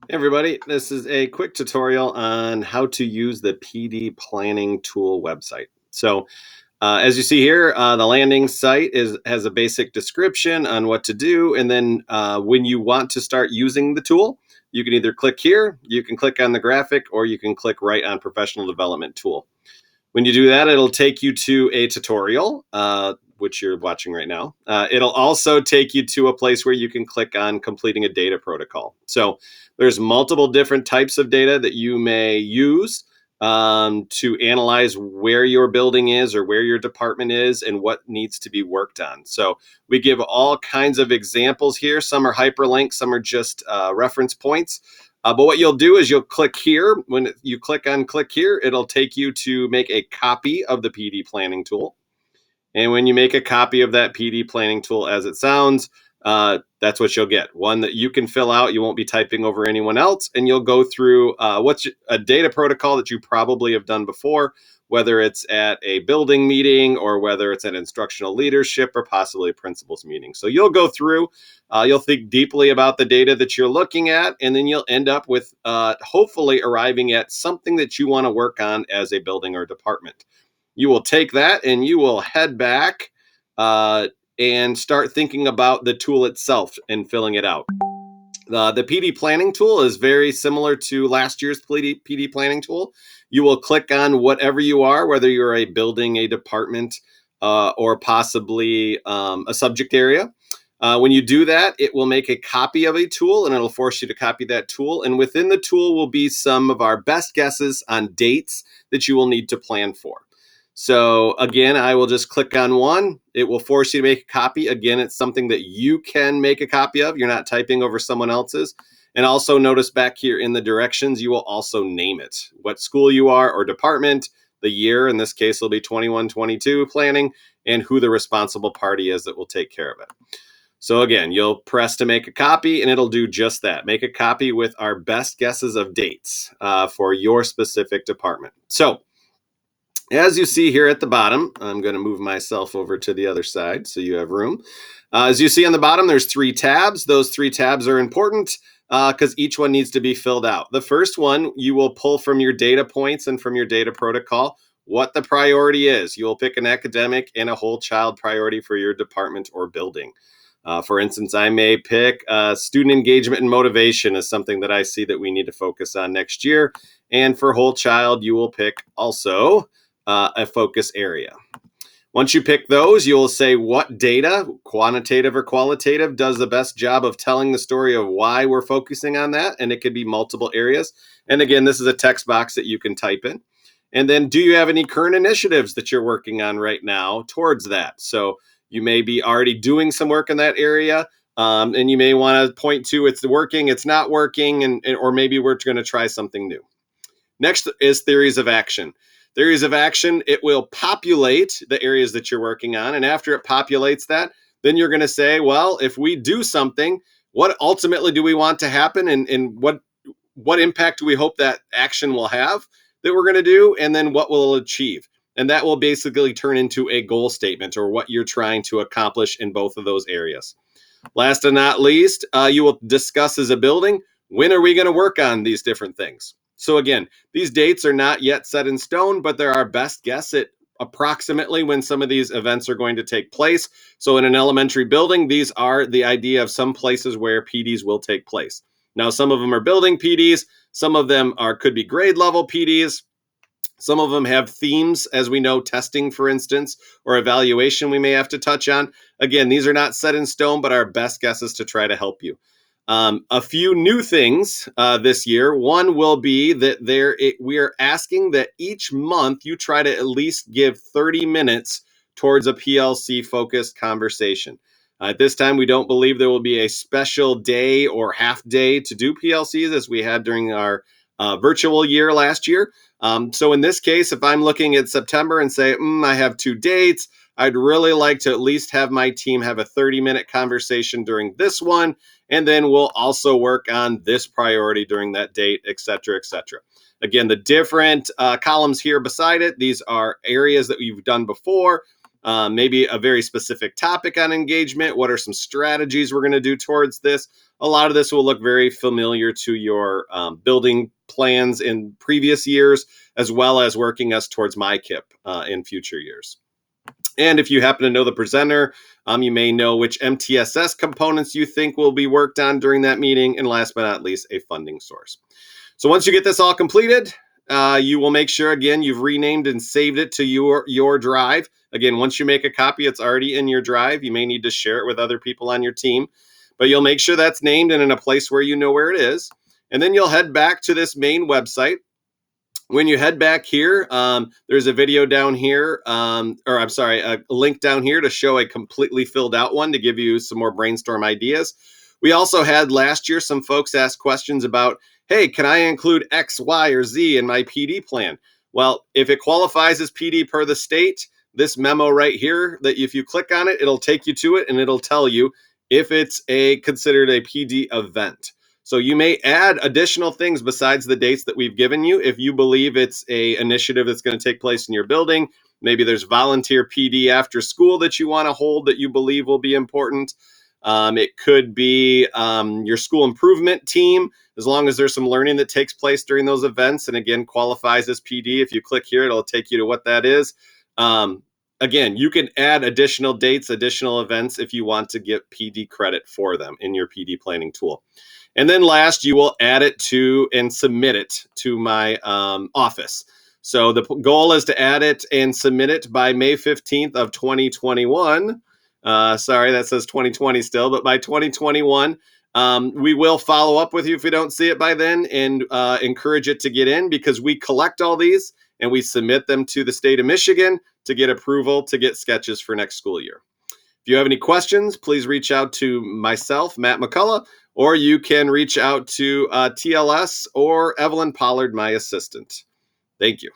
Hey everybody, this is a quick tutorial on how to use the PD planning tool website. As you see here, the landing site has a basic description on what to do, and then when you want to start using the tool, you can either click here, you can click on the graphic, or you can click right on Professional Development Tool. When you do that, it'll take you to a tutorial, which you're watching right now. It'll also take you to a place where you can click on completing a data protocol. So there's multiple different types of data that you may use to analyze where your building is or where your department is and what needs to be worked on. So we give all kinds of examples here. Some are hyperlinks, some are just reference points. But what you'll do is you'll click here. When you click on click here, it'll take you to make a copy of the PD planning tool. And when you make a copy of that PD planning tool as it sounds, that's what you'll get. One that you can fill out. You won't be typing over anyone else. And you'll go through what's a data protocol that you probably have done before, whether it's at a building meeting or whether it's an instructional leadership or possibly a principals meeting. So you'll go through, you'll think deeply about the data that you're looking at, and then you'll end up with hopefully arriving at something that you want to work on as a building or department. You will take that and you will head back and start thinking about the tool itself and filling it out. The PD planning tool is very similar to last year's PD planning tool. You will click on whatever you are, whether you're a building, a department, or possibly a subject area. When you do that, it will make a copy of a tool and it'll force you to copy that tool. And within the tool will be some of our best guesses on dates that you will need to plan for. So again, I will just click on one. It will force you to make a copy. Again, it's something that you can make a copy of. You're not typing over someone else's. And also notice back here in the directions, you will also name it, what school you are or department, the year, in this case will be 21-22 planning, and who the responsible party is that will take care of it. So again, you'll press to make a copy and it'll do just that. Make a copy with our best guesses of dates for your specific department. So as you see here at the bottom, I'm going to move myself over to the other side so you have room. As you see on the bottom, there's 3 tabs. Those 3 tabs are important because each one needs to be filled out. The first one, you will pull from your data points and from your data protocol what the priority is. You will pick an academic and a whole child priority for your department or building. For instance, I may pick student engagement and motivation as something that I see that we need to focus on next year. And for whole child, you will pick also a focus area. Once you pick those, you'll say what data, quantitative or qualitative, does the best job of telling the story of why we're focusing on that. And it could be multiple areas. And again, this is a text box that you can type in. And then do you have any current initiatives that you're working on right now towards that? So you may be already doing some work in that area. And you may want to point to it's working, it's not working, or maybe we're going to try something new. Next is theories of action. Theories of action, it will populate the areas that you're working on. And after it populates that, then you're going to say, well, if we do something, what ultimately do we want to happen? And what impact do we hope that action will have that we're going to do? And then what will it achieve? And that will basically turn into a goal statement or what you're trying to accomplish in both of those areas. Last and not least, you will discuss as a building, when are we going to work on these different things? So again, these dates are not yet set in stone, but they're our best guess at approximately when some of these events are going to take place. So in an elementary building, these are the idea of some places where PDs will take place. Now, some of them are building PDs. Some of them could be grade level PDs. Some of them have themes, as we know, testing, for instance, or evaluation we may have to touch on. Again, these are not set in stone, but our best guesses to try to help you. A few new things this year. One will be that we are asking that each month you try to at least give 30 minutes towards a PLC-focused conversation. At this time, we don't believe there will be a special day or half day to do PLCs as we had during our virtual year last year. So in this case, if I'm looking at September and say, I have 2 dates, I'd really like to at least have my team have a 30-minute conversation during this one. And then we'll also work on this priority during that date, et cetera, et cetera. Again, the different columns here beside it, these are areas that we've done before. Maybe a very specific topic on engagement. What are some strategies we're going to do towards this? a lot of this will look very familiar to your building plans in previous years, as well as working us towards MyKIP in future years. And if you happen to know the presenter, you may know which MTSS components you think will be worked on during that meeting. And last but not least, a funding source. So once you get this all completed, you will make sure, again, you've renamed and saved it to your drive. Again, once you make a copy, it's already in your drive. You may need to share it with other people on your team, but you'll make sure that's named and in a place where you know where it is. And then you'll head back to this main website. When you head back here, there's a video down here, or I'm sorry, a link down here to show a completely filled out one to give you some more brainstorm ideas. We also had last year some folks ask questions about, hey, can I include X, Y, or Z in my PD plan? Well, if it qualifies as PD per the state, this memo right here, that if you click on it, it'll take you to it and it'll tell you if it's considered a PD event. So you may add additional things besides the dates that we've given you if you believe it's a initiative that's going to take place in your building. Maybe there's volunteer PD after school that you want to hold that you believe will be important. It could be your school improvement team, as long as there's some learning that takes place during those events, and again, qualifies as PD. If you click here, it'll take you to what that is. Again, you can add additional dates, additional events if you want to get PD credit for them in your PD planning tool. And then last, you will add it to and submit it to my office. So the goal is to add it and submit it by May 15th of 2021. Sorry, that says 2020 still, but by 2021, we will follow up with you if we don't see it by then and encourage it to get in, because we collect all these and we submit them to the state of Michigan to get approval to get sketches for next school year. If you have any questions, please reach out to myself, Matt McCullough, or you can reach out to TLS or Evelyn Pollard, my assistant. Thank you.